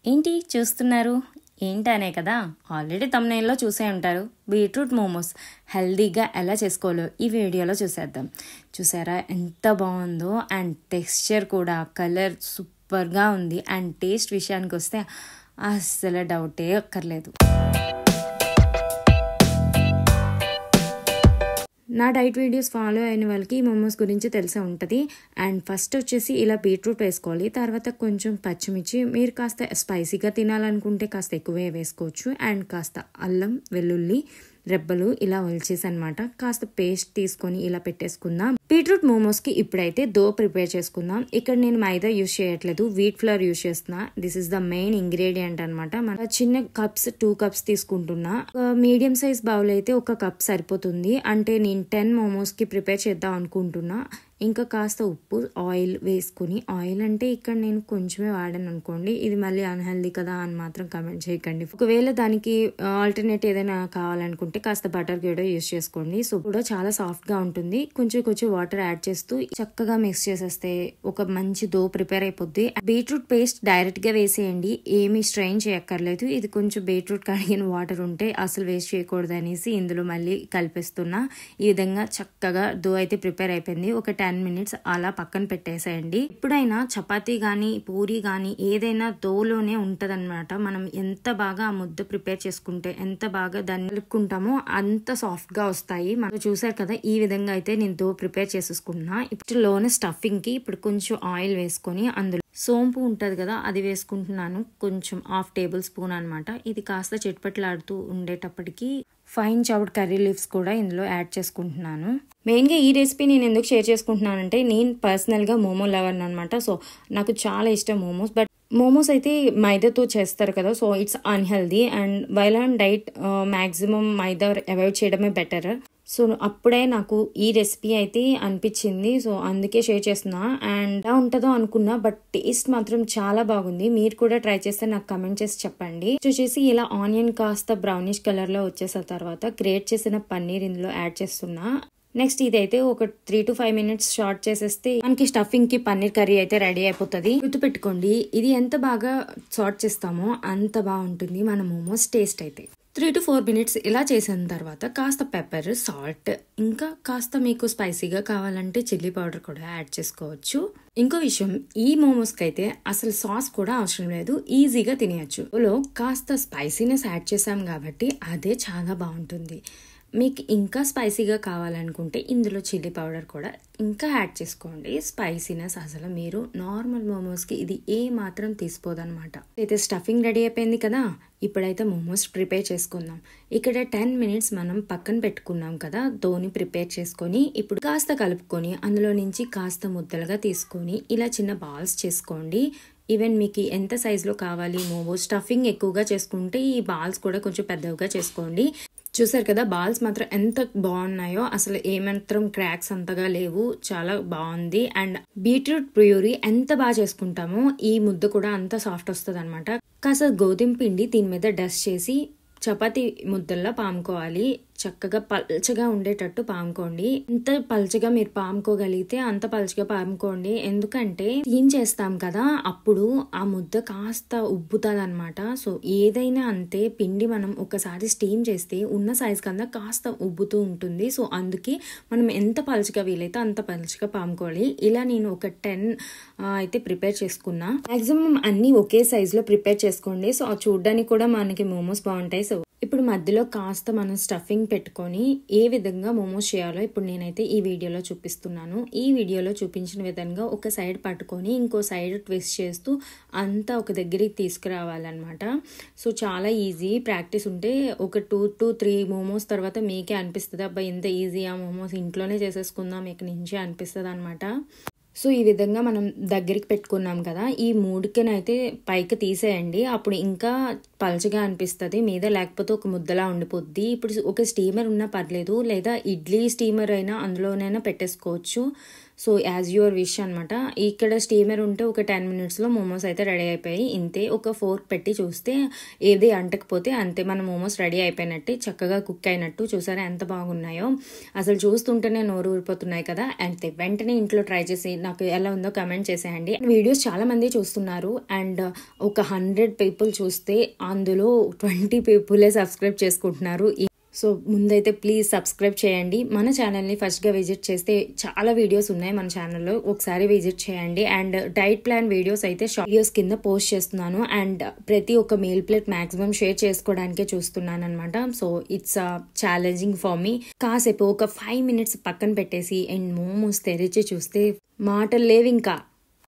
ఏంటి చూస్తున్నారు? ఏంటనే కదా ఆల్రెడీ తమ్నైల్లో చూసే ఉంటారు. బీట్రూట్ మోమోస్ హెల్దీగా ఎలా చేసుకోవాలో ఈ వీడియోలో చూసేద్దాం. చూసారా ఎంత బాగుందో, అండ్ టెక్స్చర్ కూడా, కలర్ సూపర్గా ఉంది. అండ్ టేస్ట్ విషయానికి వస్తే అస్సలు డౌటే అక్కర్లేదు. నా డైట్ వీడియోస్ ఫాలో అయిన వాళ్ళకి ఈ మోమోస్ గురించి తెలిసే ఉంటుంది. అండ్ ఫస్ట్ వచ్చేసి ఇలా బీట్రూట్ వేసుకోవాలి. తర్వాత కొంచెం పచ్చిమిర్చి, మీరు కాస్త స్పైసీగా తినాలనుకుంటే కాస్త ఎక్కువే వేసుకోవచ్చు. అండ్ కాస్త అల్లం వెల్లుల్లి రెబ్బలు ఇలా ఒలిచేసి అనమాట. కాస్త పేస్ట్ తీసుకొని ఇలా పెట్టేసుకుందాం. బీట్రూట్ మోమోస్కి ఇప్పుడైతే దో ప్రిపేర్ చేసుకుందాం. ఇక్కడ నేను మైదా యూజ్ చేయట్లేదు, వీట్ ఫ్లోర్ యూజ్ చేస్తున్నా. This is the main ingredient అనమాట. మన చిన్న కప్స్ 2 కప్స్ తీసుకుంటున్నా. మీడియం సైజ్ బౌల్ అయితే 1 కప్ సరిపోతుంది. అంటే నేను 10 మోమోస్కి ప్రిపేర్ చేద్దాం అనుకుంటున్నా. ఇంకా కాస్త ఉప్పు, ఆయిల్ వేసుకుని, ఆయిల్ అంటే ఇక్కడ నేను కొంచెమే వాడాను అనుకోండి, ఇది మళ్ళీ అన్హెల్దీ కదా అని మాత్రం కమెంట్ చేయకండి. ఒకవేళ దానికి ఆల్టర్నేట్ ఏదైనా కావాలనుకుంటే కాస్త బటర్ కూడా యూజ్ చేసుకోండి. సో కూడా చాలా సాఫ్ట్ గా ఉంటుంది. కొంచెం వాటర్ యాడ్ చేస్తూ చక్కగా మిక్స్ చేసేస్తే ఒక మంచి దో ప్రిపేర్ అయిపోద్ది. బీట్రూట్ పేస్ట్ డైరెక్ట్ గా వేసేయండి, ఏమీ స్ట్రెయిన్ చేయక్కర్లేదు. ఇది కొంచెం బీట్రూట్ కడిగిన వాటర్ ఉంటే అసలు వేస్ట్ చేయకూడదు అనేసి ఇందులో మళ్ళీ కలిపేస్తున్నా. ఈ విధంగా చక్కగా దో అయితే ప్రిపేర్ అయిపోయింది. ఒక 10 minutes అలా పక్కన పెట్టేసేయండి. ఎప్పుడైనా చపాతీ గానీ పూరి గానీ ఏదైనా దోలోనే ఉంటదన్నమాట. మనం ఎంత బాగా ఆ ముద్ద ప్రిపేర్ చేసుకుంటే, ఎంత బాగా దాన్ని కలుపుకుంటామో అంత సాఫ్ట్ గా వస్తాయి. మనం చూసారు కదా, ఈ విధంగా అయితే నేను దో ప్రిపేర్ చేసేసుకున్నా. ఇప్పుడు లోన స్టఫింగ్ కి ఇప్పుడు కొంచెం ఆయిల్ వేసుకొని అందులో సోంపు ఉంటది కదా, అది వేసుకుంటున్నాను. కొంచెం 1/2 టేబుల్ స్పూన్ అనమాట. ఇది కాస్త చిట్పట్లాడుతూ ఉండేటప్పటికి ఫైన్ చాప్డ్ కర్రీ లీవ్స్ కూడా ఇందులో యాడ్ చేసుకుంటున్నాను. మెయిన్గా ఈ రెసిపీ నేను ఎందుకు షేర్ చేసుకుంటున్నానంటే, నేను పర్సనల్గా మోమో లవర్ అనమాట. సో నాకు చాలా ఇష్టం మోమోస్. బట్ మోమోస్ అయితే మైదాతో చేస్తారు కదా, so it's unhealthy. And while on diet maximum maida avoid చేయడమే బెటర్. సో అప్పుడే నాకు ఈ రెసిపీ అయితే అనిపించింది. సో అందుకే షేర్ చేస్తున్నా. అండ్ ఎలా ఉంటుందో అనుకున్నా, బట్ టేస్ట్ మాత్రం చాలా బాగుంది. మీరు కూడా ట్రై చేస్తే నాకు కమెంట్ చేసి చెప్పండి. వచ్చేసి ఇలా ఆనియన్ కాస్త బ్రౌనిష్ కలర్ లో వచ్చేసిన తర్వాత గ్రేట్ చేసిన పన్నీర్ ఇందులో యాడ్ చేస్తున్నా. నెక్స్ట్ ఇదైతే ఒక 3 to 5 minutes షార్ట్ చేసేస్తే మనకి స్టఫింగ్ కి పన్నీర్ కర్రీ అయితే రెడీ అయిపోతుంది. గుర్తుపెట్టుకోండి, ఇది ఎంత బాగా సార్ట్ చేస్తామో అంత బాగుంటుంది మన మోమోస్ టేస్ట్ అయితే. 3 to 4 minutes ఇలా చేసిన తర్వాత కాస్త పెప్పర్, సాల్ట్, ఇంకా కాస్త మీకు స్పైసీగా కావాలంటే చిల్లీ పౌడర్ కూడా యాడ్ చేసుకోవచ్చు. ఇంకో విషయం, ఈ మోమోస్కి అయితే అసలు సాస్ కూడా అవసరం లేదు, ఈజీగా తినేయచ్చు. కాస్త స్పైసీనెస్ యాడ్ చేసాం కాబట్టి అదే చాలా బాగుంటుంది. మీకు ఇంకా స్పైసీగా కావాలనుకుంటే ఇందులో చిల్లీ పౌడర్ కూడా ఇంకా యాడ్ చేసుకోండి. స్పైసీనెస్ అసలు మీరు నార్మల్ మోమోస్కి ఇది ఏ మాత్రం తీసిపోదనమాట. అయితే స్టఫింగ్ రెడీ అయిపోయింది కదా, ఇప్పుడైతే మోమోస్ ప్రిపేర్ చేసుకుందాం. ఇక్కడ 10 minutes మనం పక్కన పెట్టుకున్నాం కదా దోని ప్రిపేర్ చేసుకొని, ఇప్పుడు కాస్త కలుపుకొని అందులో నుంచి కాస్త ముద్దలుగా తీసుకొని ఇలా చిన్న బాల్స్ చేసుకోండి. ఈవెన్ మీకు ఎంత సైజులో కావాలి మోమోస్, స్టఫింగ్ ఎక్కువగా చేసుకుంటే ఈ బాల్స్ కూడా కొంచెం పెద్దవిగా చేసుకోండి. చూసారు కదా, బాల్స్ మాత్రం ఎంత బాగున్నాయో, అసలు ఏమాత్రం క్రాక్స్ అంతగా లేవు, చాలా బాగుంది. అండ్ బీట్రూట్ ప్యూరీ ఎంత బాగా చేసుకుంటామో ఈ ముద్ద కూడా అంత సాఫ్ట్ వస్తుంది అనమాట. కాస్త గోధుమ పిండి దీని మీద డస్ట్ చేసి చపాతీ ముద్దల్లా పాముకోవాలి. చక్కగా పల్చగా ఉండేటట్టు పాముకోండి. ఎంత పల్చగా మీరు పాముకోగలిగితే అంత పల్చగా పాముకోండి. ఎందుకంటే స్టీమ్ చేస్తాం కదా, అప్పుడు ఆ ముద్ద కాస్త ఉబ్బుతుంది అనమాట. సో ఏదైనా అంతే, పిండి మనం ఒకసారి స్టీమ్ చేస్తే ఉన్న సైజ్ కన్నా కాస్త ఉబ్బుతూ ఉంటుంది. సో అందుకే మనం ఎంత పల్చగా వీలైతే అంత పల్చగా పాముకోవాలి. ఇలా నేను ఒక 10 అయితే ప్రిపేర్ చేసుకున్నా. మాక్సిమం అన్ని ఒకే సైజ్ లో ప్రిపేర్ చేసుకోండి. సో చూడడానికి కూడా మనకి మోమోస్ బాగుంటాయి. సో ఇప్పుడు మధ్యలో కాస్త మనం స్టఫింగ్ పెట్టుకొని ఏ విధంగా మోమోస్ చేయాలో ఇప్పుడు నేనైతే ఈ వీడియోలో చూపిస్తున్నాను. ఈ వీడియోలో చూపించిన విధంగా ఒక సైడ్ పట్టుకొని ఇంకో సైడ్ ట్విస్ట్ చేస్తూ అంతా ఒక దగ్గరికి తీసుకురావాలన్నమాట. సో చాలా ఈజీ, ప్రాక్టీస్ ఉంటే ఒక 2 to 3 మోమోస్ తర్వాత మీకే అనిపిస్తుంది, అబ్బా ఇంత ఈజీ ఆ మోమోస్ ఇంట్లోనే చేసేసుకుందాం ఇక నుంచి అనిపిస్తుంది అనమాట. సో ఈ విధంగా మనం దగ్గరికి పెట్టుకున్నాం కదా, ఈ మూడుకనైతే పైకి తీసేయండి. అప్పుడు ఇంకా పల్చగా అనిపిస్తుంది మీద, లేకపోతే ఒక ముద్దలా ఉండిపోద్ది. ఇప్పుడు ఒక స్టీమర్ ఉన్నా పర్లేదు, లేదా ఇడ్లీ స్టీమర్ అయినా అందులోనైనా పెట్టేసుకోవచ్చు. సో యాజ్ యువర్ విష్ అనమాట. ఇక్కడ స్టీమర్ ఉంటే ఒక 10 minutesలో మోమోస్ అయితే రెడీ అయిపోయాయి. ఇంతే, ఒక ఫోర్క్ పెట్టి చూస్తే ఏది అంటకపోతే అంతే మన మోమోస్ రెడీ అయిపోయినట్టే, చక్కగా కుక్ అయినట్టు. చూసారా ఎంత బాగున్నాయో, అసలు చూస్తుంటేనే నోరు ఊరిపోతున్నాయి కదా. అంతే, వెంటనే ఇంట్లో ట్రై చేసి నాకు ఎలా ఉందో కమెంట్ చేసేయండి. వీడియోస్ చాలా మంది చూస్తున్నారు అండ్ ఒక 100 people చూస్తే అందులో 20 people సబ్స్క్రైబ్ చేసుకుంటున్నారు. సో ముందైతే ప్లీజ్ సబ్స్క్రైబ్ చేయండి. మన ఛానల్ని ఫస్ట్గా విజిట్ చేస్తే చాలా వీడియోస్ ఉన్నాయి మన ఛానల్లో, ఒకసారి విజిట్ చేయండి. అండ్ డైట్ ప్లాన్ వీడియోస్ అయితే వీడియోస్ కింద పోస్ట్ చేస్తున్నాను. అండ్ ప్రతి ఒక్క మీల్ ప్లేట్ మాక్సిమం షేర్ చేసుకోవడానికే చూస్తున్నాను అనమాట. So it's challenging for me. కాసేపు ఒక 5 minutes పక్కన పెట్టేసి అండ్ మోమోస్ తెరిచి చూస్తే మాటలు లేవు ఇంకా.